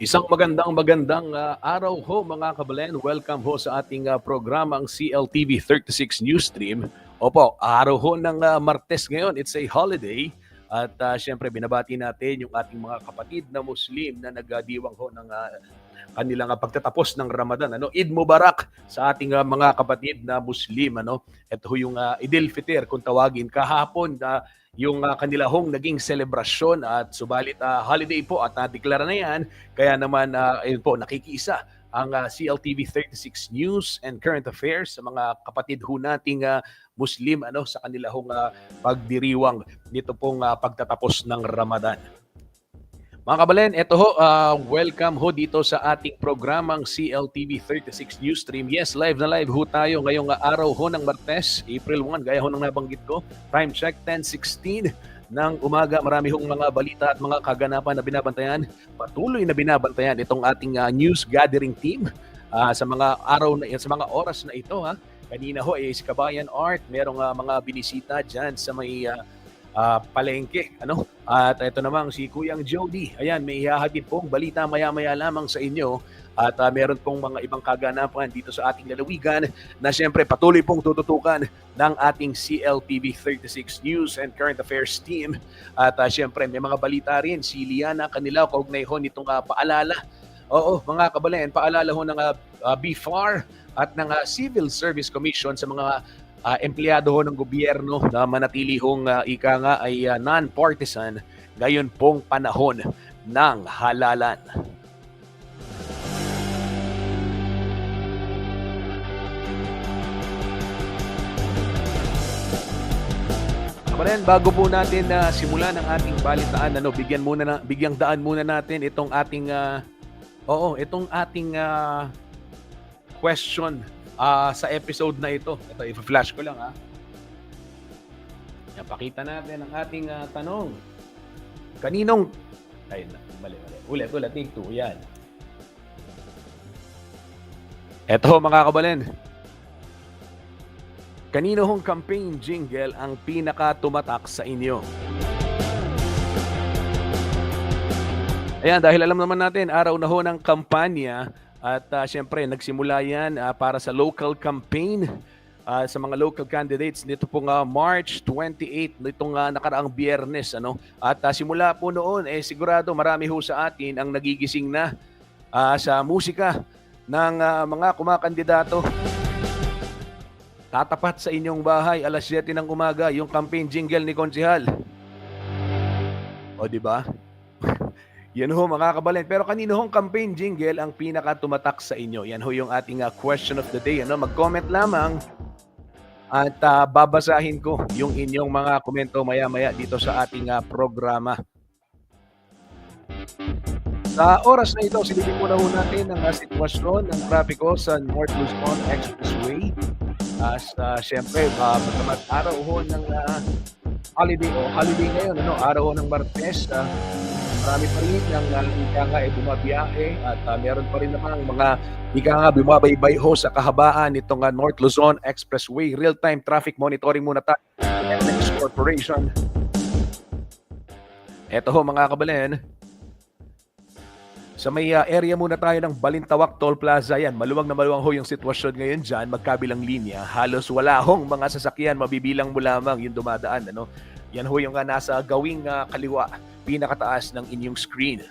Isang magandang araw ho mga kabalen. Welcome ho sa ating programang CLTV 36 News Stream. Opo, araw ho ng Martes ngayon. It's a holiday. At syempre binabati natin yung ating mga kapatid na Muslim na nagdiwang ho ng kanilang pagtatapos ng Ramadan. Eid Mubarak sa ating mga kapatid na Muslim. Ito ho yung Idil Fitr kung tawagin kahapon yung kanila hong naging selebrasyon at subalit holiday po at nadeklara na yan. Kaya naman ayun po, nakikiisa ang CLTV 36 News and Current Affairs sa mga kapatid ho nating Muslim sa kanila hong pagdiriwang nito pong pagtatapos ng Ramadan. Mga kabalen, eto ho, welcome ho dito sa ating programang CLTV 36 News Stream. Yes, live na live ho tayo ngayong araw ho ng Martes, April 1, gaya ho ng nabanggit ko. Time check 10:16 ng umaga. Marami hong mga balita at mga kaganapan na binabantayan. Patuloy na binabantayan itong ating news gathering team sa mga araw na sa mga oras na ito. Kanina ho ay si Kabayan Art, merong mga binisita dyan sa may palengke, ano? At ito namang si Kuyang Jody. Ayan, may ihahatid pong balita maya-maya lamang sa inyo. At meron pong mga ibang kaganapan dito sa ating lalawigan na siyempre patuloy pong tututukan ng ating CLTV 36 News and Current Affairs team. At siyempre may mga balita rin si Liana Kanila kaugnay ho nitong paalala. Oo, mga kabalen, paalala ho ng BFAR at ng Civil Service Commission sa mga empleyado ho ng gobyerno na manatili hong ika nga ay non-partisan ngayon pong panahon ng halalan. Kaparen, bago po natin simulan ang ating balitaan, bigyang daan muna natin itong ating itong ating question sa episode na ito. Ito, i-flash ko lang Pakita natin ang ating tanong. Kaninong... Ayun na, mali. Ulit, take 2. Yan. Ito mga kabalen. Kanino hong campaign jingle ang pinaka-tumatak sa inyo? Ayan, dahil alam naman natin, araw na ho ng kampanya. At siyempre, nagsimula yan para sa local campaign sa mga local candidates nito pong March 28 nitong nakaraang Biyernes. At simula po noon, sigurado marami ho sa atin ang nagigising na sa musika ng mga kumakandidato. Tatapat sa inyong bahay, alas 7 ng umaga, yung campaign jingle ni Konsehal. O, di ba? Yan ho mga kabalen. Pero kanino hong campaign jingle ang pinaka-tumatak sa inyo? Yan ho yung ating question of the day. Mag-comment lamang at babasahin ko yung inyong mga komento maya-maya dito sa ating programa. Sa oras na ito, silipin muna ho natin ang sitwasyon ng trapiko sa North Luzon Expressway. Siyempre, bagamat araw ho ng holiday ngayon, araw ho ng Martes, marami pa rin ang ika nga bumabiyahe at meron pa rin namang mga ika nga bumabaybay ho sa kahabaan nitong North Luzon Expressway. Real-time traffic monitoring muna tayo ng NLEX Corporation. Eto ho mga kabalen. Sa may area muna tayo ng Balintawak Toll Plaza. Yan, maluwag na maluwag ho yung sitwasyon ngayon dyan. Magkabilang linya. Halos wala hong mga sasakyan. Mabibilang mo lamang yung dumadaan. Yan ho yung nasa gawing kaliwa. Pinakataas ng inyong screen.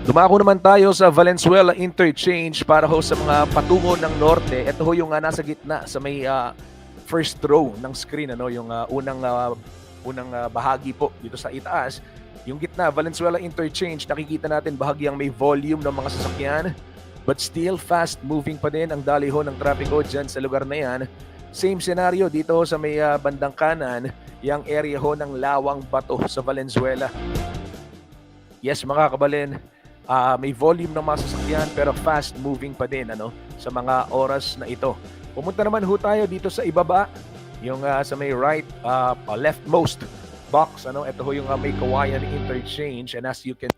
Dumako naman tayo sa Valenzuela Interchange para ho sa mga patungo ng norte. Ito ho yung nasa gitna sa may first row ng screen, yung unang bahagi po dito sa itaas. Yung gitna, Valenzuela Interchange, nakikita natin bahagyang may volume ng mga sasakyan. But still, fast-moving pa din ang dali ho ng trapiko dyan sa lugar na yan. Same scenario dito sa may bandang kanan, yung area ho ng Lawang Bato sa Valenzuela. Yes, mga kabalen, may volume ng mga sasakyan pero fast-moving pa din sa mga oras na ito. Pumunta naman ho tayo dito sa ibaba, yung sa may leftmost box. Ito ho yung may Kawayan Interchange, and as you can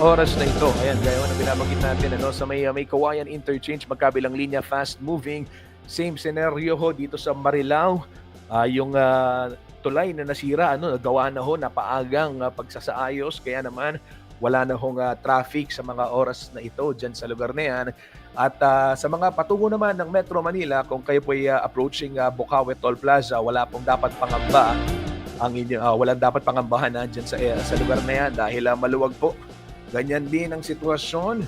oras na ito. Ayan, gaya na binabanggit natin sa may Kawayan Interchange, magkabilang linya, fast moving. Same scenario ho dito sa Marilao. Yung tulay na nasira, gawa na ho napaagang pagsasaayos, kaya naman wala na hong traffic sa mga oras na ito dyan sa lugar na yan. At sa mga patungo naman ng Metro Manila, kung kayo po ay approaching Bukawi Toll Plaza, wala pong dapat pangamba. ang inyo, walang dapat pangambahan dyan sa lugar na yan dahil maluwag po. Ganyan din ang sitwasyon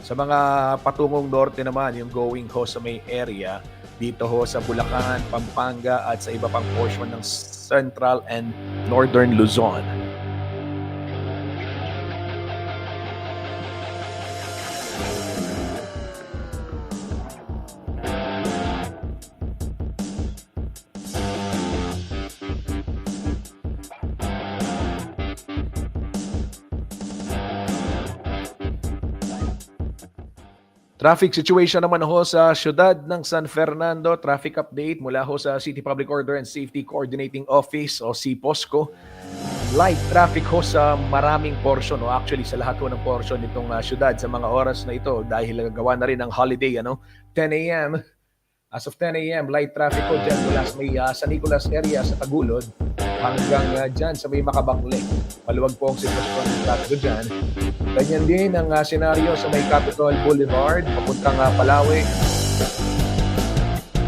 sa mga patungong norte naman, yung going ho sa may area dito ho sa Bulacan, Pampanga at sa iba pang portion ng Central and Northern Luzon. Traffic situation naman ho sa siyudad ng San Fernando. Traffic update mula ho sa City Public Order and Safety Coordinating Office o CPOSCO. Light traffic ho sa maraming portion o actually sa lahat ho ng portion nitong siyudad sa mga oras na ito dahil gawa na rin ng holiday 10 a.m. As of 10 a.m. light traffic ho dyan mula sa may San Nicolas area sa Tagulod hanggang dyan sa may Makabangle. Maluwag po ang sitwasyon ng traffic dyan. Ganyan din ang senaryo sa may Capitol Boulevard, papuntang Palawe.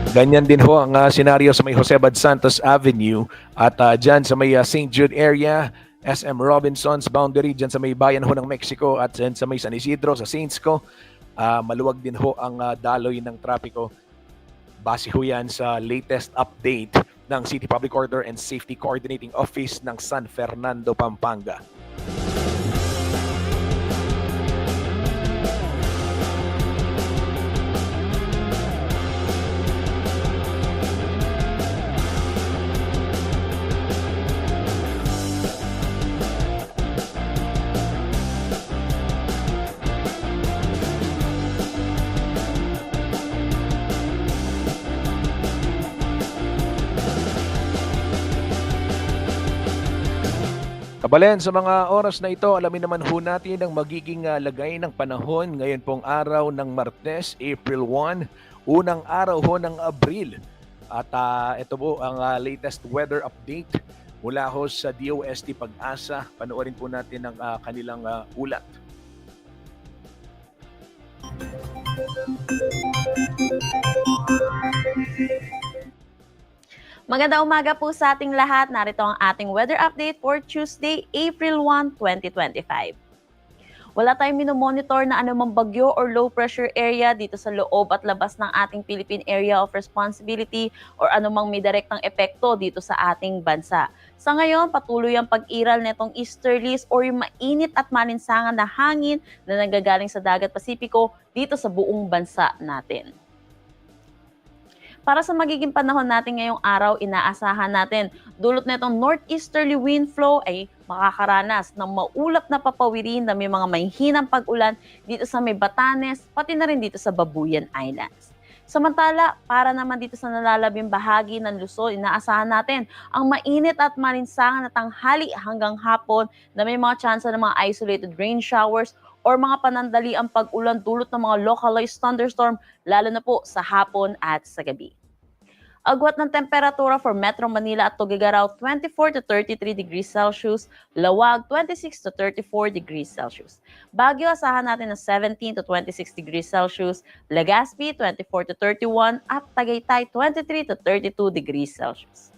Ganyan din ho ang senaryo sa may Jose Bad Santos Avenue at dyan sa may St. Jude area, SM Robinson's boundary, dyan sa may bayan ho ng Mexico at dyan sa may San Isidro, sa Saintsco. Maluwag din ho ang daloy ng trapiko. Base ho yan sa latest update ng City Public Order and Safety Coordinating Office ng San Fernando, Pampanga. Kabalen, sa mga oras na ito, alamin naman ho natin ang magiging lagay ng panahon ngayon pong araw ng Martes, April 1, unang araw ho ng Abril. At ito po ang latest weather update mula ho sa DOST Pag-asa. Panoorin po natin ang kanilang ulat. Magandang umaga po sa ating lahat. Narito ang ating weather update for Tuesday, April 1, 2025. Wala tayong minomonitor na anumang bagyo or low pressure area dito sa loob at labas ng ating Philippine Area of Responsibility or anumang may direktang epekto dito sa ating bansa. Sa ngayon, patuloy ang pag-iral netong easterlies or yung mainit at malinsangan na hangin na nanggagaling sa dagat Pasipiko dito sa buong bansa natin. Para sa magiging panahon natin ngayong araw, inaasahan natin dulot nitong northeasterly wind flow ay makakaranas ng maulap na papawirin na may mga mahihinang pag-ulan dito sa may Batanes, pati na rin dito sa Babuyan Islands. Samantala, para naman dito sa nalalabing bahagi ng Luzon, inaasahan natin ang mainit at malinsangan na tanghali hanggang hapon na may mga tsansa ng mga isolated rain showers or mga panandaliang pag-ulan dulot ng mga localized thunderstorm lalo na po sa hapon at sa gabi. Agwat ng temperatura for Metro Manila at Tuguegarao 24 to 33 degrees Celsius, Lawag 26 to 34 degrees Celsius. Baguio asahan natin ng 17 to 26 degrees Celsius, Legazpi 24 to 31 at Tagaytay 23 to 32 degrees Celsius.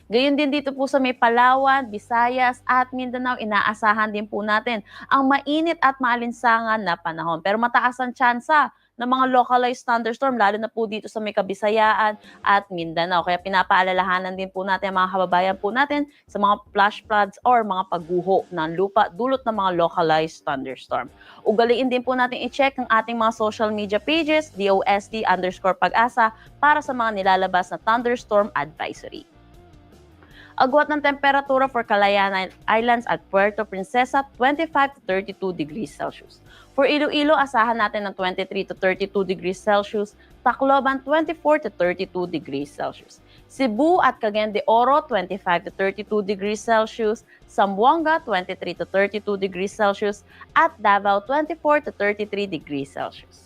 Gayon din dito po sa may Palawan, Visayas at Mindanao, inaasahan din po natin ang mainit at maalinsangan na panahon. Pero mataas ang tsansa ng mga localized thunderstorm, lalo na po dito sa may Kabisayaan at Mindanao. Kaya pinapaalalahanan din po natin ang mga kababayan po natin sa mga flash floods or mga pagguho ng lupa dulot ng mga localized thunderstorm. Ugaliin din po natin i-check ang ating mga social media pages, DOST_Pag-asa, para sa mga nilalabas na thunderstorm advisory. Agwat ng temperatura for Calayan Islands at Puerto Princesa, 25 to 32 degrees Celsius. For Iloilo, asahan natin ng 23 to 32 degrees Celsius. Tacloban, 24 to 32 degrees Celsius. Cebu at Cagayan de Oro, 25 to 32 degrees Celsius. Zamboanga, 23 to 32 degrees Celsius. At Davao, 24 to 33 degrees Celsius.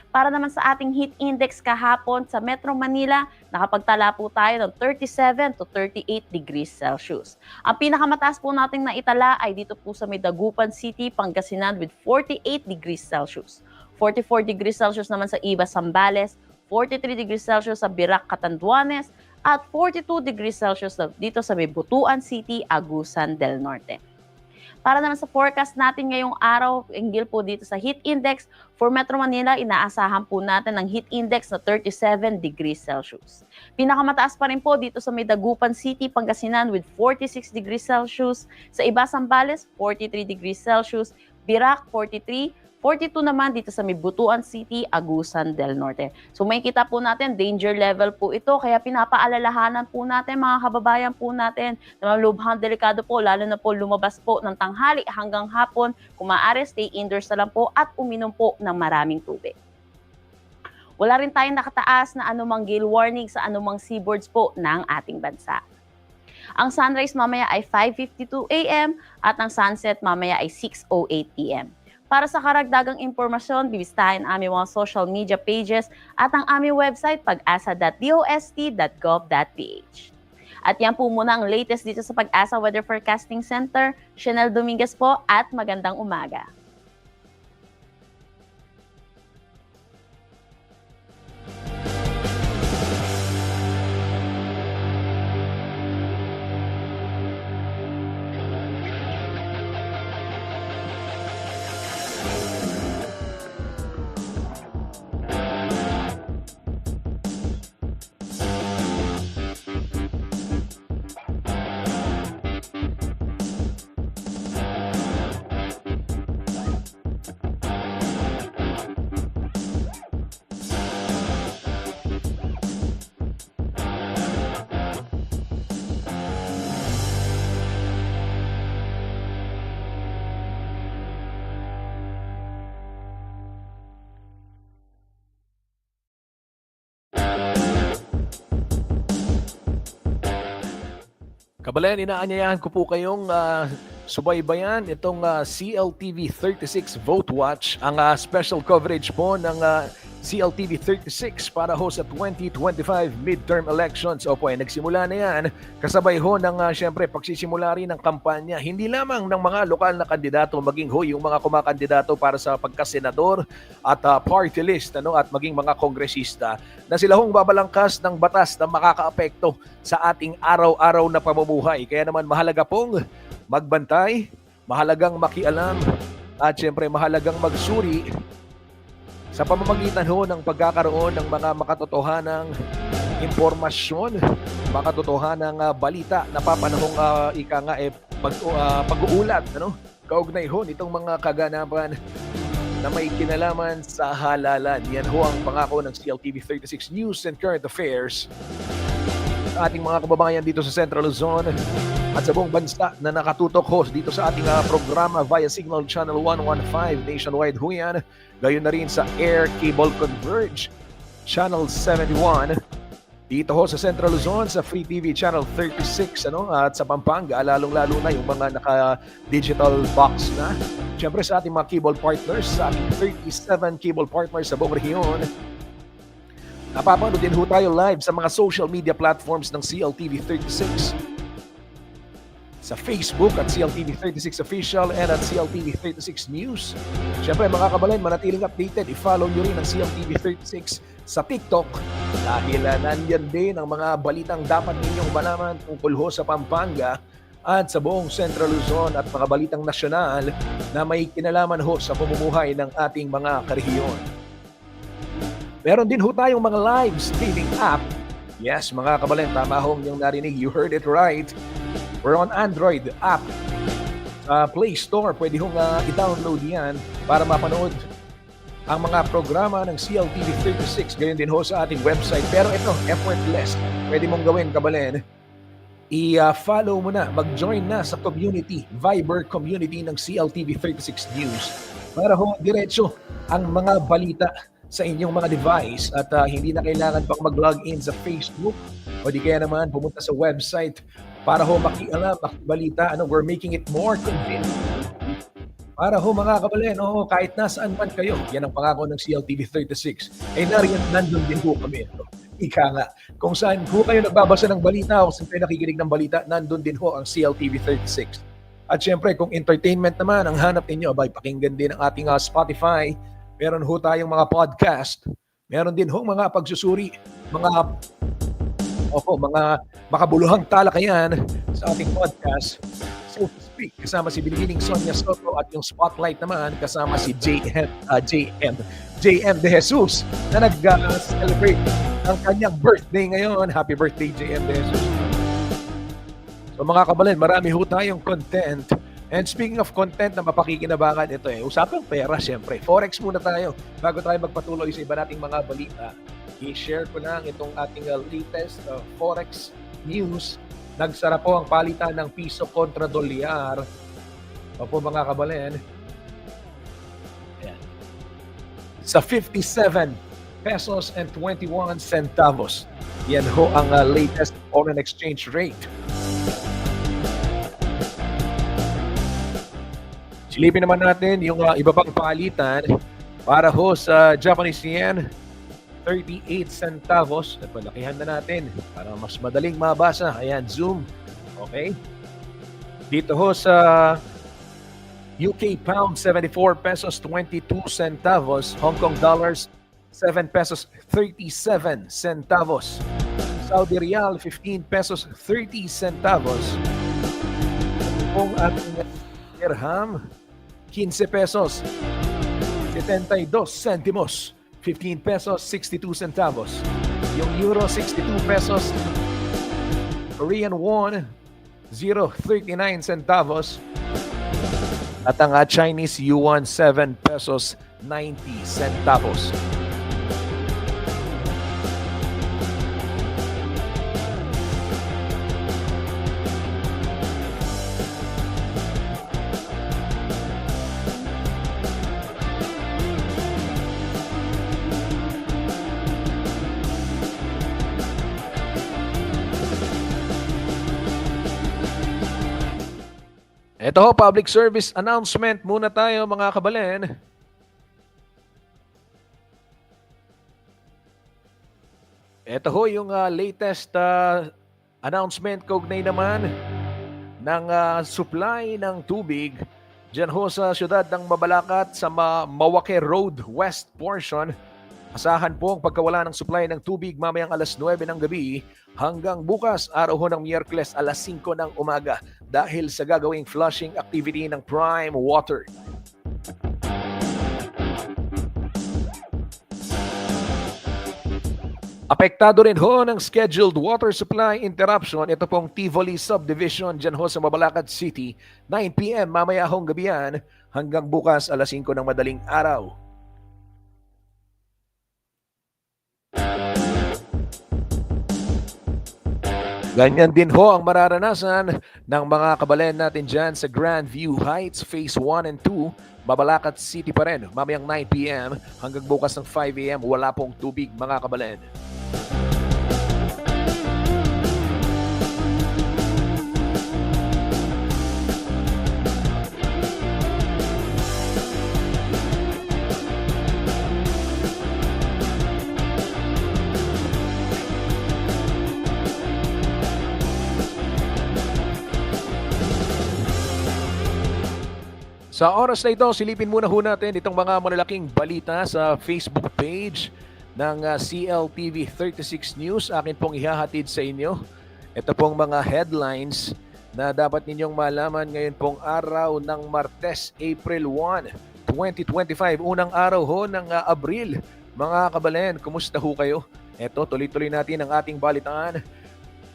Para naman sa ating heat index kahapon sa Metro Manila, nakapagtala po tayo ng 37 to 38 degrees Celsius. Ang pinakamataas po nating naitala ay dito po sa may Dagupan City, Pangasinan with 48 degrees Celsius. 44 degrees Celsius naman sa Iba, Zambales, 43 degrees Celsius sa Birac, Catanduanes, at 42 degrees Celsius dito sa may Butuan City, Agusan del Norte. Para naman sa forecast natin ngayong araw, hinggil po dito sa heat index, for Metro Manila, inaasahan po natin ng heat index na 37 degrees Celsius. Pinakamataas pa rin po dito sa may Dagupan City, Pangasinan with 46 degrees Celsius. Sa iba, Zambales, 43 degrees Celsius. Birac, 43. 42 naman dito sa may Butuan City, Agusan del Norte. So may kita po natin, danger level po ito. Kaya pinapaalalahanan po natin, mga kababayan po natin, na lubhang delikado po, lalo na po lumabas po ng tanghali hanggang hapon. Kung maaari, stay indoors na lang po at uminom po ng maraming tubig. Wala rin tayong nakataas na anumang gale warning sa anumang seaboards po ng ating bansa. Ang sunrise mamaya ay 5:52 a.m. at ang sunset mamaya ay 6:08 p.m. Para sa karagdagang impormasyon, bibisitahin ang aming mga social media pages at ang aming website pag-asa.dost.gov.ph. At yan po muna ang latest dito sa Pag-asa Weather Forecasting Center. Chanel Dominguez po at magandang umaga. Kabalen, inaanyayahan ko po kayong subaybayan itong CLTV 36 Vote Watch, ang special coverage po ng CLTV 36 para ho sa 2025 midterm elections. Opo, nagsimula na yan. Kasabay ho ng syempre pagsisimula rin ng kampanya, hindi lamang ng mga lokal na kandidato, maging ho yung mga kumakandidato para sa pagkasenador at party list at maging mga kongresista na sila hong babalangkas ng batas na makakaapekto sa ating araw-araw na pamumuhay. Kaya naman mahalaga pong magbantay, mahalagang makialam, at syempre mahalagang magsuri sa pamamagitan ho ng pagkakaroon ng mga makatotohanang impormasyon, makatotohanang balita na papanahong pag-uulat, kaugnay ho nitong mga kaganapan na may kinalaman sa halalan. Yan ho ang pangako ng CLTV 36 News and Current Affairs sa ating mga kababayan dito sa Central Luzon at sa buong bansa na nakatutok ho dito sa ating programa via Signal Channel 115 nationwide ho yan. Gayon na rin sa Air Cable Converge Channel 71 dito ho sa Central Luzon sa Free TV Channel 36 at sa Pampanga, lalong-lalo na yung mga naka-digital box na. Siyempre sa ating mga cable partners, sa ating 37 cable partners sa buong rehiyon. Napapanood din ho tayo live sa mga social media platforms ng CLTV 36. Sa Facebook at CLTV 36 Official and at CLTV 36 News. Siyempre mga kabalan, manatiling updated. I-follow nyo rin ang CLTV 36 sa TikTok dahil nandyan din ang mga balitang dapat ninyong malaman tungkol ho sa Pampanga at sa buong Central Luzon at mga balitang nasyonal na may kinalaman ho sa pamumuhay ng ating mga karehiyon. Meron din ho tayong mga live streaming app. Yes, mga kabalan, tama hong yung narinig. You heard it right. We're on Android app. Play Store, pwede hong i-download yan para mapanood ang mga programa ng CLTV 36. Ganyan din ho sa ating website. Pero ito, effortless. Pwede mong gawin, kabalen. I-follow mo na, mag-join na sa community, Viber community ng CLTV 36 News. Para ho, diretso ang mga balita sa inyong mga device at hindi na kailangan pang mag-login sa Facebook o di kaya naman pumunta sa website para ho makialam, makibalita. We're making it more convenient. Para ho mga kabalen, kahit nasaan man kayo, yan ang pangako ng CLTV 36. Nandun din ho kami. Ika nga, kung saan ho kayo nagbabasa ng balita o kung kayo nakikinig ng balita, nandun din ho ang CLTV 36. At syempre, kung entertainment naman ang hanap ninyo, pakinggan din ang ating Spotify. Meron ho tayong mga podcast. Meron din ho mga pagsusuri, mga Opo, mga makabuluhang talakayan sa ating podcast, so to speak. Kasama si Binibining Sonia Soto at yung spotlight naman kasama si JM De Jesus na nag-celebrate ang kanyang birthday ngayon. Happy birthday, JM De Jesus. So mga kabalen, marami ho tayong content. And speaking of content na mapakikinabangan, ito usapang pera syempre. Forex muna tayo bago tayo magpatuloy sa iba nating mga balita. I-share ko lang itong ating latest Forex news. Nagsara po ang palitan ng piso kontra dolyar. Opo mga kabalen. Ayan. Sa 57 pesos and 21 centavos. Yan ho ang latest foreign exchange rate. Silipin naman natin yung iba pang palitan para ho sa Japanese yen. 38 centavos. At malakihan na natin para mas madaling mabasa. Ayan, zoom. Okay. Dito ho sa UK pound, 74 pesos 22 centavos. Hong Kong dollars, 7 pesos 37 centavos. Saudi Riyal, 15 pesos 30 centavos. Kung ating dirham, 15 pesos 72 centimos. 15 pesos, 62 centavos. Yung euro, 62 pesos. Korean won, 0.39 centavos. At ang Chinese yuan, 7 pesos, 90 centavos. Ito ho, public service announcement muna tayo mga kabalen. Ito ho yung latest announcement kaugnay naman ng supply ng tubig dyan ho sa siyudad ng Mabalacat sa Mawake Road West portion. Asahan po ang pagkawala ng supply ng tubig mamayang alas 9 ng gabi hanggang bukas araw ho ng Miyerkules alas 5 ng umaga dahil sa gagawing flushing activity ng Prime Water. Apektado rin ho ng scheduled water supply interruption. Ito pong Tivoli Subdivision dyan ho sa Mabalacat City. 9 p.m. mamaya hong gabihan hanggang bukas alas 5 ng madaling araw. Ganyan din ho ang mararanasan ng mga kabalen natin dyan sa Grandview Heights Phase 1 and 2, Mabalacat City pa rin. Mamayang 9 p.m. hanggang bukas ng 5 a.m. wala pong tubig mga kabalen. Sa oras na ito, silipin muna ho natin itong mga malalaking balita sa Facebook page ng CLTV 36 News. Akin pong ihahatid sa inyo. Ito pong mga headlines na dapat ninyong malaman ngayon pong araw ng Martes, April 1, 2025. Unang araw ho ng Abril. Mga kabalen, kumusta ho kayo? Ito, tuloy-tuloy natin ang ating balitaan.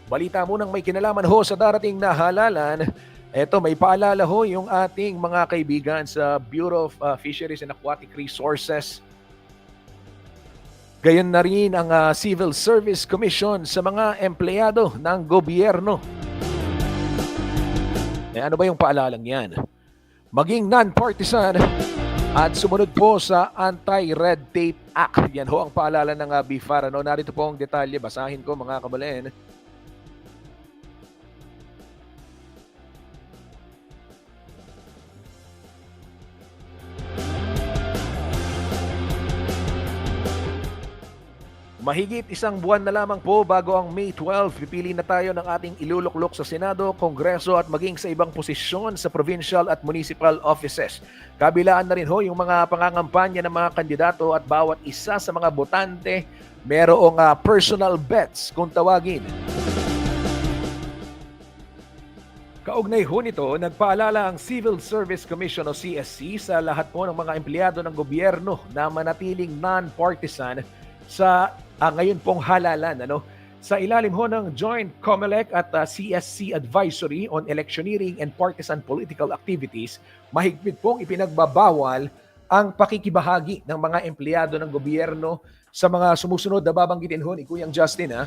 Balita munang may kinalaman ho sa darating na halalan. Eto, may paalala ho yung ating mga kaibigan sa Bureau of Fisheries and Aquatic Resources. Gayon na rin ang Civil Service Commission sa mga empleyado ng gobyerno. Ano ba yung paalalang yan? Maging non-partisan at sumunod po sa Anti-Red Tape Act. Yan ho ang paalala ng BIFAR. Narito po ang detalye. Basahin ko mga kabalen. Mahigit isang buwan na lamang po bago ang May 12, pipili na tayo ng ating iluluklok sa Senado, Kongreso at maging sa ibang posisyon sa provincial at municipal offices. Kabilaan na rin ho yung mga pangangampanya ng mga kandidato at bawat isa sa mga botante merong personal bets kung tawagin. Kaugnay ho nito, nagpaalala ang Civil Service Commission o CSC sa lahat po ng mga empleyado ng gobyerno na manatiling non-partisan sa ngayon pong halalan. Sa ilalim ho ng Joint COMELEC at CSC Advisory on Electioneering and Partisan Political Activities, mahigpit pong ipinagbabawal ang pakikibahagi ng mga empleyado ng gobyerno sa mga sumusunod na babanggitin ho ni Kuyang Justin.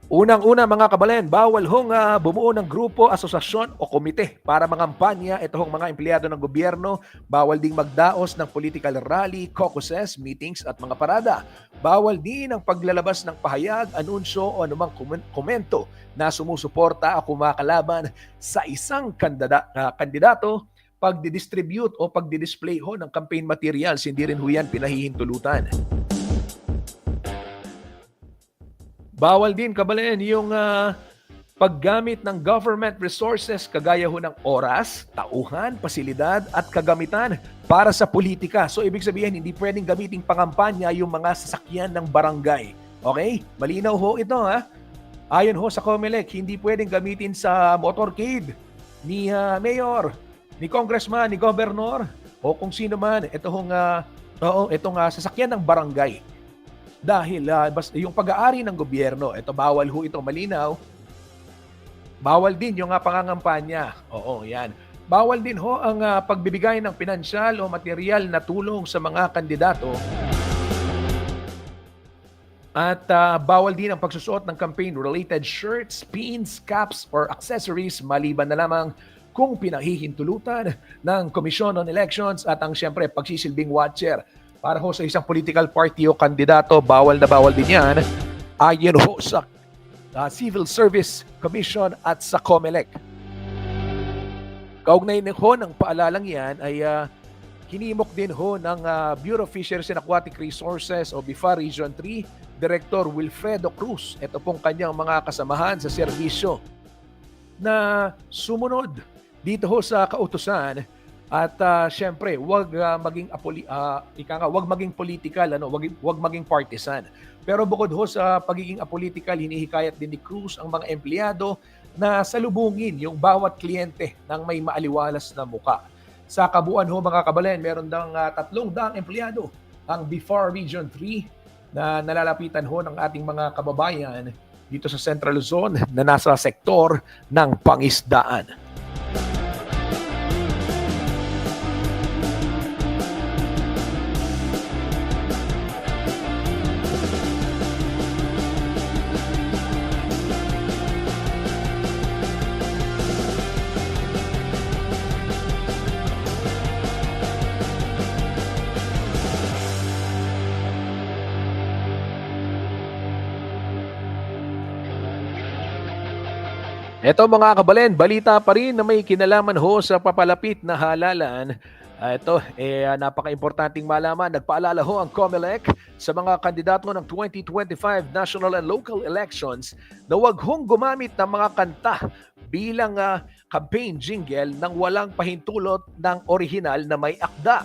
Unang-una mga kabalen, bawal hong bumuo ng grupo, asosasyon o komite para mangampanya itong mga empleyado ng gobyerno. Bawal ding magdaos ng political rally, caucuses, meetings at mga parada. Bawal din ang paglalabas ng pahayag, anunsyo o anumang komento na sumusuporta o kumakalaban sa isang kandidato, pagdidistribute o pagdidisplay ho ng campaign materials. Hindi rin ho yan pinahihintulutan. Bawal din, kabalen, yung paggamit ng government resources kagaya ho ng oras, tauhan, pasilidad at kagamitan para sa politika. So ibig sabihin, hindi pwedeng gamiting pangampanya yung mga sasakyan ng barangay. Okay? Malinaw ho ito Ayon ho sa COMELEC, hindi pwedeng gamitin sa motorcade ni mayor, ni congressman, ni governor o kung sino man itong sasakyan ng barangay. Dahil yung pag-aari ng gobyerno, ito bawal ho ito, malinaw. Bawal din yung pangangampanya. Oo, yan. Bawal din ho ang pagbibigay ng pinansyal o material na tulong sa mga kandidato. At bawal din ang pagsusuot ng campaign-related shirts, pins, caps, or accessories maliban na lamang kung pinahihintulutan ng Commission on Elections at ang siyempre pagsisilbing watcher. Para ho sa isang political party o kandidato, bawal na bawal din yan ayon ho sa Civil Service Commission at sa COMELEC. Kaugnay ho ng paalalang yan ay hinimok din ho ng Bureau of Fisheries and Aquatic Resources o BIFA Region 3, Director Wilfredo Cruz. Ito pong kanyang mga kasamahan sa serbisyo na sumunod dito ho sa kautusan. At syempre, wag maging political, wag maging partisan. Pero bukod ho sa pagiging apolitical, hinihikayat din ni Cruz ang mga empleyado na salubungin yung bawat kliyente ng may maaliwalas na muka. Sa kabuuan ho mga kabalen, meron dang 300 empleyado ang BIFAR Region 3 na nalalapitan ho ng ating mga kababayan dito sa Central Luzon na nasa sektor ng pangisdaan. Ito mga kabalen, balita pa rin na may kinalaman ho sa papalapit na halalan. Ito, napaka-importanting malaman. Nagpaalala ho ang COMELEC sa mga kandidato ng 2025 national and local elections na huwag hong gumamit ng mga kanta bilang campaign jingle nang walang pahintulot ng orihinal na may akda.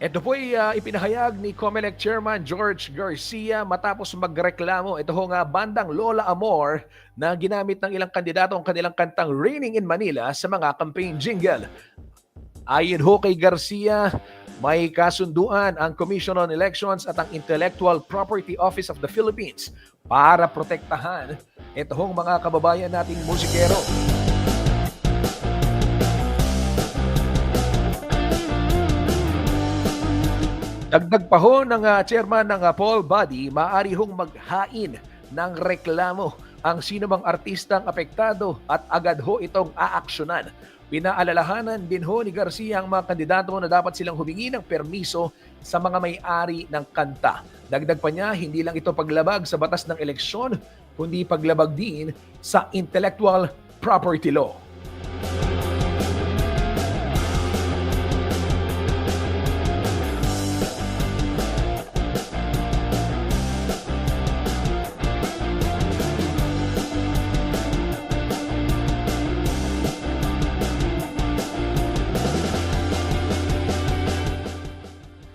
Ito po'y ipinahayag ni COMELEC Chairman George Garcia matapos magreklamo ito ho nga bandang Lola Amor na ginamit ng ilang kandidato ang kanilang kantang Raining in Manila sa mga campaign jingle. Ayon ho kay Garcia, may kasunduan ang Commission on Elections at ang Intellectual Property Office of the Philippines para protektahan ito hong mga kababayan nating musikero. Dagdag pa ho ng chairman ng poll body, maaari hong maghain ng reklamo ang sinumang artistang apektado at agad ho itong aaksyonan. Pinaalalahanan din ho ni Garcia ang mga kandidato na dapat silang humingi ng permiso sa mga may-ari ng kanta. Dagdag pa niya, hindi lang ito paglabag sa batas ng eleksyon, kundi paglabag din sa intellectual property law.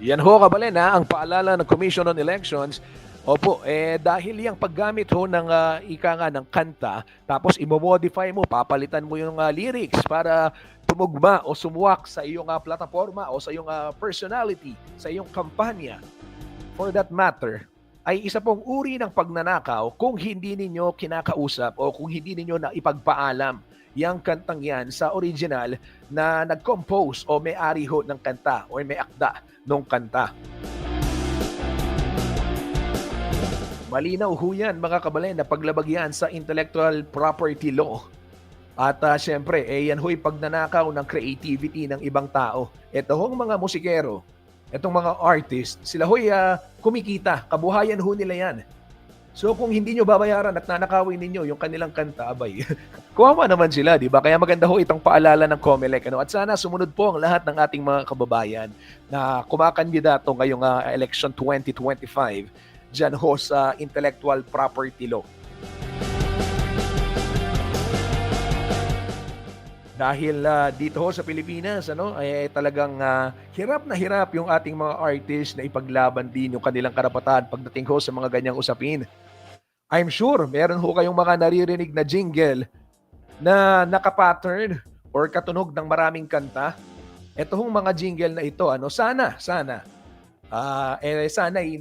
Yan ho, kabalen, ha, ang paalala ng Commission on Elections. Opo, dahil yung paggamit ho ng ika nga ng kanta, tapos i-modify mo, papalitan mo yung lyrics para tumugma o sumuwak sa iyong plataforma o sa iyong personality, sa iyong kampanya. For that matter, ay isa pong uri ng pagnanakaw kung hindi ninyo kinakausap o kung hindi ninyo na ipagpaalam yang kantang yan sa original na nag-compose o may-ari ho ng kanta o may akda ng kanta. Malinaw ho yan, mga kabalen, na paglabag yan sa intellectual property law. At syempre, yan ho'y pagnanakaw ng creativity ng ibang tao. Ito hong mga musikero, itong mga artist, sila ho'y kumikita, kabuhayan ho nila yan. So kung hindi nyo babayaran at nanakawin ninyo yung kanilang kanta, abay, kuwawa naman sila, di ba? Kaya maganda ho itong paalala ng COMELEC. At sana sumunod po ang lahat ng ating mga kababayan na kumakandidato ngayong election 2025 dyan ho sa intellectual property law. Dahil dito ho sa Pilipinas, ay talagang hirap na hirap yung ating mga artists na ipaglaban din yung kanilang karapatan pagdating ho sa mga ganyang usapin. I'm sure meron ho kayong mga naririnig na jingle na nakapattern or katunog ng maraming kanta. Ito hong mga jingle na ito, sana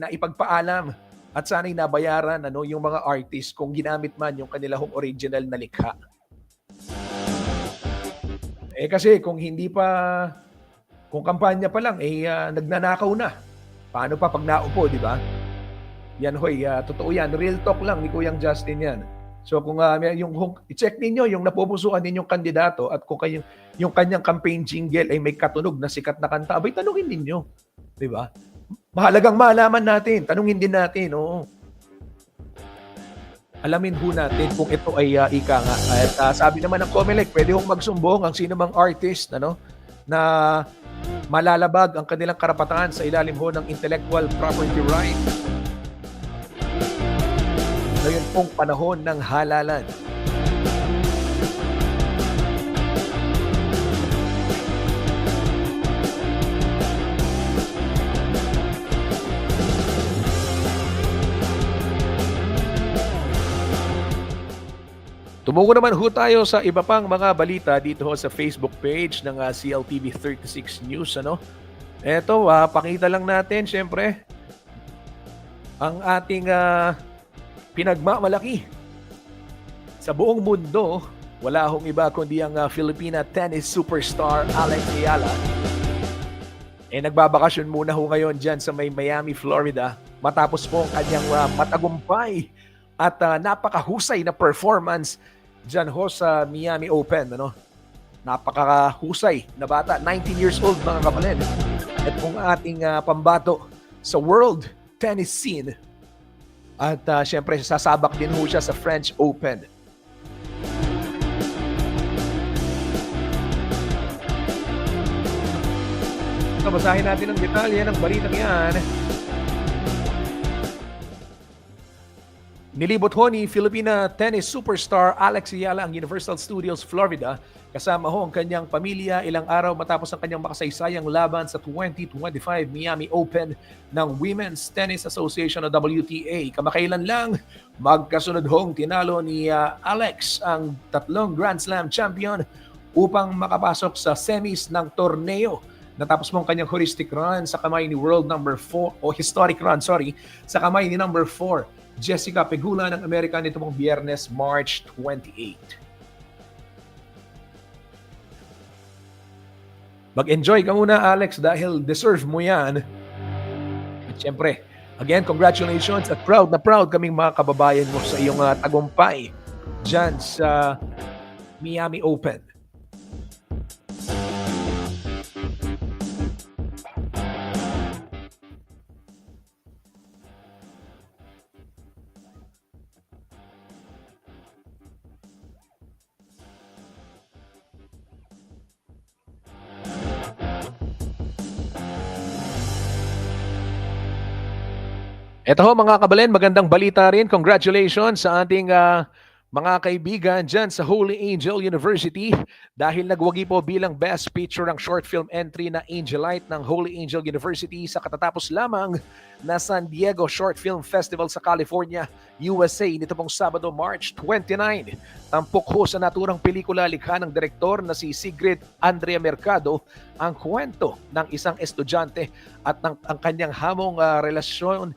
naipagpaalam at sana nabayaran yung mga artist kung ginamit man yung kanila hong original na likha. Kasi kung kampanya pa lang, nagnanakaw na. Paano pa pag naupo, di ba? Yan hoy, totoo yan. Real talk lang ni Kuyang Justin yan. So kung i-check ninyo yung napupusuan ninyong kandidato at kung yung kanyang campaign jingle ay may katunog na sikat na kanta, abay tanungin ninyo. Di ba? Mahalagang malaman natin. Tanungin din natin, oo. Alamin ho natin kung ito ay ika nga. At sabi naman ng COMELEC, pwede hong magsumbong ang sino mang artist na malalabag ang kanilang karapatan sa ilalim ho ng intellectual property right. Ngayon pong panahon ng halalan. Tumugo naman ho tayo sa iba pang mga balita dito ho sa Facebook page ng CLTV 36 News. Eto, pakita lang natin syempre ang ating pinagmamalaki. Sa buong mundo, wala hong iba kundi ang Filipina tennis superstar Alex Ayala. Nagbabakasyon muna ho ngayon dyan sa may Miami, Florida matapos po ang kanyang matagumpay at napakahusay na performance dyan ho sa Miami Open. Napakahusay na bata, 19 years old mga kapatid. At kung ating pambato sa world tennis scene. At syempre sasabak din ho siya sa French Open. Basahin natin ang detalye ng balitang yan. Nilibot ho ni Filipina tennis superstar Alex Ayala ang Universal Studios Florida kasama ho ang kanyang pamilya ilang araw matapos ang kanyang makasaysayang laban sa 2025 Miami Open ng Women's Tennis Association o WTA. Kamakailan lang, magkasunod hong tinalo ni Alex ang 3 Grand Slam champion upang makapasok sa semis ng torneo. Natapos mo ang kanyang heuristic run sa kamay ni world number 4 o historic run, sa kamay ni number 4 Jessica Pegula ng Amerika nito pong Biyernes, March 28. Mag-enjoy ka muna, Alex, dahil deserve mo yan. At syempre, again, congratulations at proud na proud kaming mga kababayan mo sa iyong tagumpay dyan sa Miami Open. Ito ho mga kabalen, magandang balita rin. Congratulations sa ating mga kaibigan dyan sa Holy Angel University, dahil nagwagi po bilang Best Picture ang short film entry na Angelite ng Holy Angel University sa katatapos lamang na San Diego Short Film Festival sa California, USA nito pong Sabado, March 29. Tampok ho sa naturang pelikula likha ng direktor na si Sigrid Andrea Mercado ang kwento ng isang estudyante at ang kanyang hamong relasyon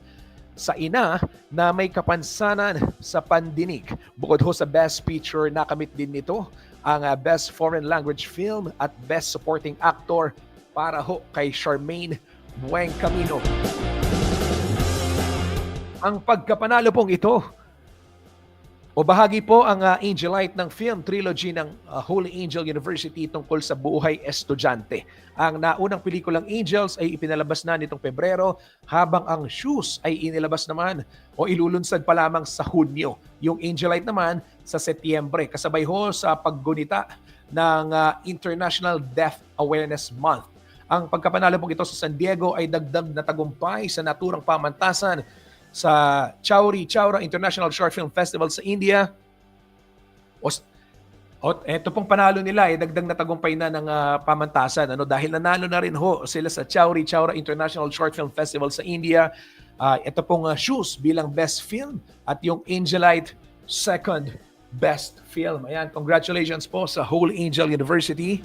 sa ina na may kapansanan sa pandinig. Bukod ho sa Best Picture, nakamit din nito ang Best Foreign Language Film at Best Supporting Actor para ho kay Charmaine Buencamino. Ang pagkapanalo pong ito o bahagi po ang Angelite ng film trilogy ng Holy Angel University tungkol sa buhay estudyante. Ang naunang pelikulang Angels ay ipinalabas na nitong Pebrero, habang ang Shoes ay inilabas naman o ilulunsad pa lamang sa Hunyo. Yung Angelite naman sa Setyembre, kasabay ho sa paggunita ng International Deaf Awareness Month. Ang pagkapanalo pong ito sa San Diego ay dagdag na tagumpay sa naturang pamantasan sa Chowri Chowra International Short Film Festival sa India. Ito pong panalo nila ay dagdag na tagumpay na ng pamantasan, dahil nanalo na rin ho sila sa Chowri Chowra International Short Film Festival sa India. Ito pong Shoes bilang Best Film at yung Angelite second Best Film. Ayan, congratulations po sa Holy Angel University.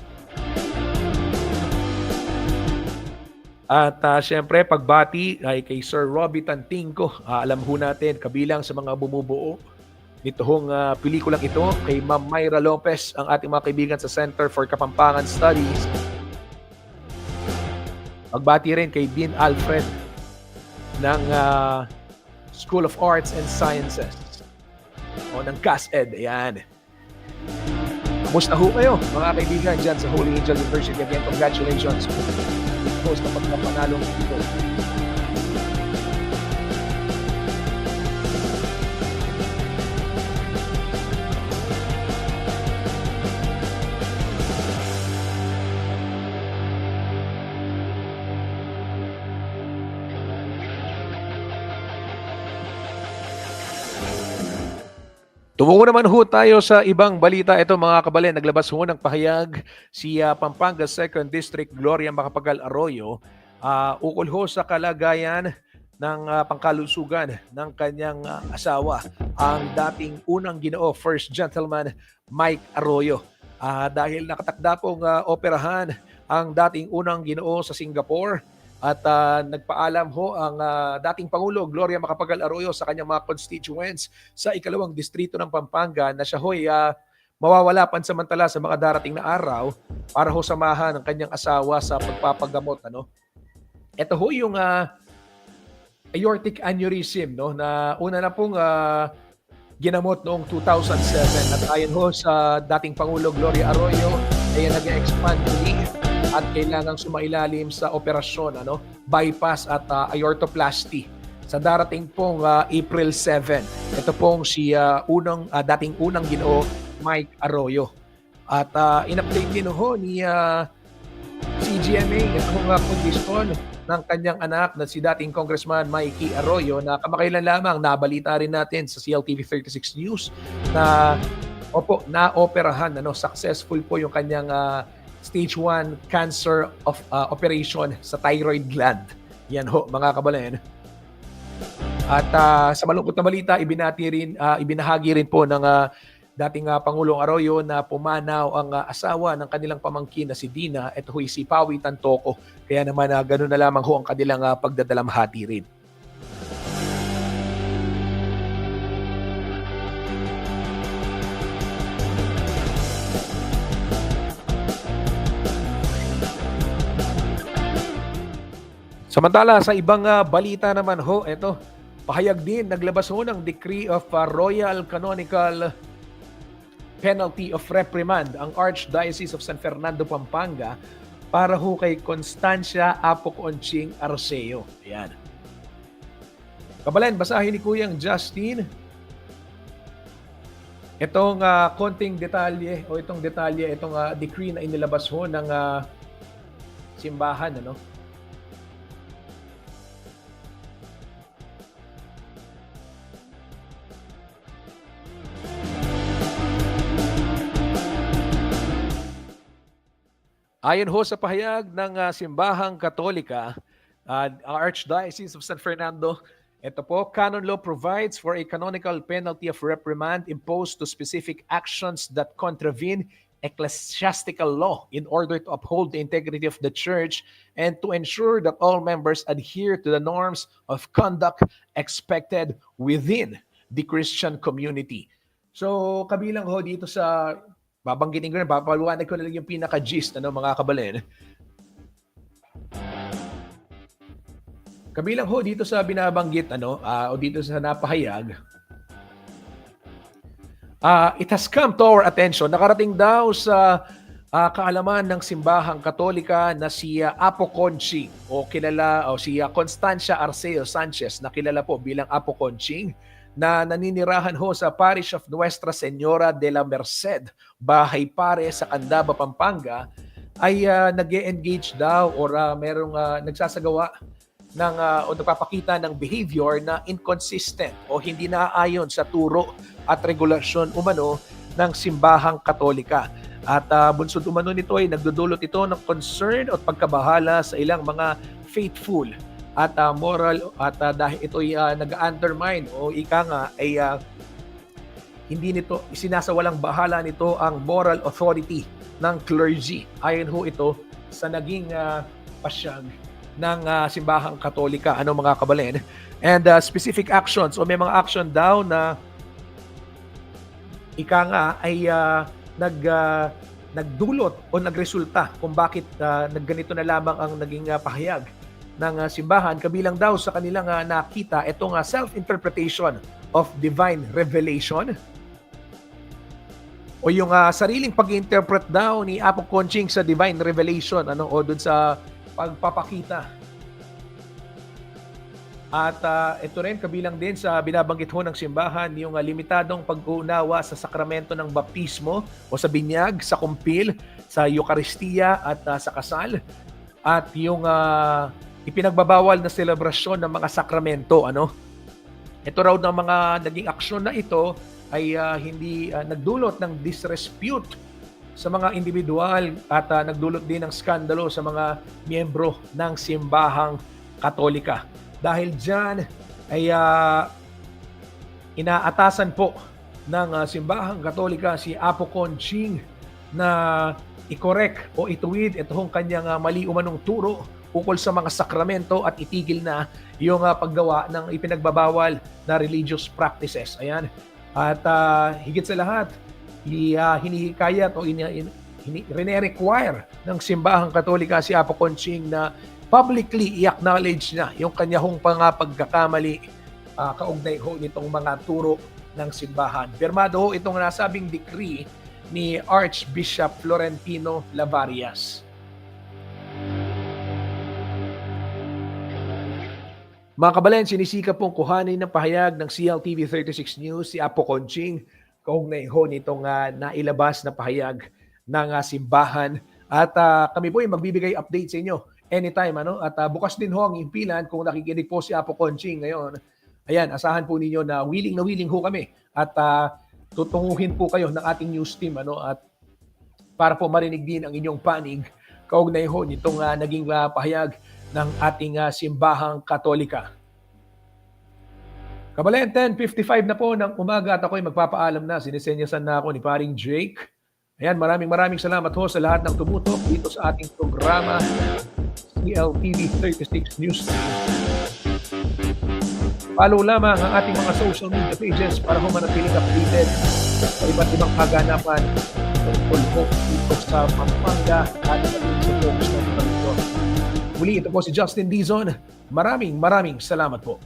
At syempre, pagbati ay kay Sir Robbie Tantingco. Alam ho natin, kabilang sa mga bumubuo nitong pelikulang ito, kay Ma'am Myra Lopez, ang ating mga kaibigan sa Center for Kapampangan Studies. Pagbati rin kay Dean Alfred ng School of Arts and Sciences o ng CASED. Ayan. Kamusta ho kayo, mga kaibigan dyan sa Holy Angel University? Again, congratulations po sa pagkapanalong ito. Tumungo naman ho tayo sa ibang balita. Ito mga kabalen, naglabas ho ng pahayag si Pampanga 2nd District Gloria Macapagal Arroyo ukol ho sa kalagayan ng pangkalusugan ng kanyang asawa, ang dating unang Ginoo First Gentleman Mike Arroyo. Dahil nakatakda pong operahan ang dating unang Ginoo sa Singapore, at nagpaalam ho ang dating Pangulo Gloria Macapagal Arroyo sa kanyang mga constituents sa ikalawang distrito ng Pampanga na siya ho'y mawawala pansamantala sa mga darating na araw para ho samahan ang kanyang asawa sa pagpapagamot. Ito ho yung aortic aneurysm, na una na pong ginamot noong 2007, at ayon ho sa dating Pangulo Gloria Arroyo ay nag-expand muli at kailangang sumailalim sa operasyon, bypass at aortoplasty sa darating pong April 7. Ito pong si dating unang Ginoo Mike Arroyo. At in-update din ho ni CGMA itong kondisyon ng kanyang anak na si dating Congressman Mikey Arroyo, na kamakailan lamang nabalita rin natin sa CLTV 36 News na na-operahan, successful po yung kanyang stage 1 cancer of operation sa thyroid gland. Yan ho, mga kabalen. At sa malungkot na balita, ibinahagi rin po ng dating Pangulong Arroyo na pumanaw ang asawa ng kanilang pamangkin na si Dina. Ito ho'y si Pawi Tantoco. Kaya naman ganun na lamang ho ang kanilang pagdadalamhati rin. Samantala, sa ibang balita naman ho, ito, pahayag din, naglabas ho ng Decree of Royal Canonical Penalty of Reprimand ang Archdiocese of San Fernando, Pampanga para ho kay Constancia Apo Conching Arceo. Ayan. Kabalen, basahin ni Kuyang Justin itong konting detalye o itong decree na inilabas ho ng simbahan, Ayon ho sa pahayag ng Simbahang Katolika, Archdiocese of San Fernando, ito po, canon law provides for a canonical penalty of reprimand imposed to specific actions that contravene ecclesiastical law in order to uphold the integrity of the church and to ensure that all members adhere to the norms of conduct expected within the Christian community. So, kabilang ho dito sa, babanggitin ko rin, papaluwanag ko na lang yung pinaka-gist, mga kabalen. Kabilang ho dito sa binabanggit, o dito sa napahayag, it has come to our attention, nakarating daw sa kaalaman ng Simbahang Katolika na si Apo Conching o si Constancia Arceo Sanchez na kilala po bilang Apo Conching na naninirahan ho sa Parish of Nuestra Señora de la Merced, Bahay Pare sa Candaba, Pampanga, ay nag-engage daw or merong nagsasagawa ng o nagpapakita ng behavior na inconsistent o hindi naaayon sa turo at regulasyon umano ng Simbahang Katolika. At bunsod umano nito ay nagdudulot ito ng concern at pagkabahala sa ilang mga faithful at moral at dahil ito ay nag-undermine o ika nga ay hindi nito isinasawalang bahala nito ang moral authority ng clergy. Ayon ho ito sa naging pasyag ng Simbahang Katolika, mga kabalen. And specific actions o may mga action daw na ika nga ay nagdulot o nagresulta kung bakit nagganito na lamang ang naging pahayag ng simbahan. Kabilang daw sa kanilang nakita itong self-interpretation of divine revelation o yung sariling pag-interpret daw ni Apo Conching sa divine revelation o dun sa pagpapakita. At ito rin kabilang din sa binabanggit ho ng simbahan yung limitadong pag-uunawa sa sakramento ng baptismo o sa binyag, sa kumpil, sa Eucharistia at sa kasal at yung ipinagbabawal na selebrasyon ng mga sakramento. Ito raw ng mga naging aksyon na ito ay hindi nagdulot ng disrepute sa mga individual at nagdulot din ng skandalo sa mga miyembro ng Simbahang Katolika. Dahil dyan ay inaatasan po ng Simbahang Katolika si Apo Conching na i-correct o ituwid itong kanyang mali umanong turo ukol sa mga sakramento at itigil na yung paggawa ng ipinagbabawal na religious practices. Ayan. At higit sa lahat, hinihikayat o rene-require ng Simbahang Katolika si Apo Conching na publicly i-acknowledge niya yung kanyang pagkakamali kaugnay ho nitong mga turo ng simbahan. Pirmado ho itong nasabing decree ni Archbishop Florentino Lavarias. Mga kabalen, sinisikap pong kuhanin ng pahayag ng CLTV 36 News si Apo Conching kaugnay ho nitong nailabas na pahayag ng simbahan. At kami po ay magbibigay update sa inyo anytime. At bukas din ho ang impilan kung nakikinig po si Apo Conching ngayon. Ayan, asahan po ninyo na willing ho kami at tutunguhin po kayo ng ating news team at para po marinig din ang inyong panig kaugnay ho nitong naging pahayag ng ating Simbahang Katolika. Kabalen, 10:55 na po ng umaga at ako'y magpapaalam na. Sinisenyasan na ako ni Paring Jake. Ayan, maraming salamat ho sa lahat ng tumutok dito sa ating programa CLTV 36 News. Follow lamang ang ating mga social media pages para ho manatiling updated sa iba't ibang kaganapan tungkol po dito sa Pampanga at sa focus na ito. Muli, ito po si Justin Dizon. Maraming salamat po.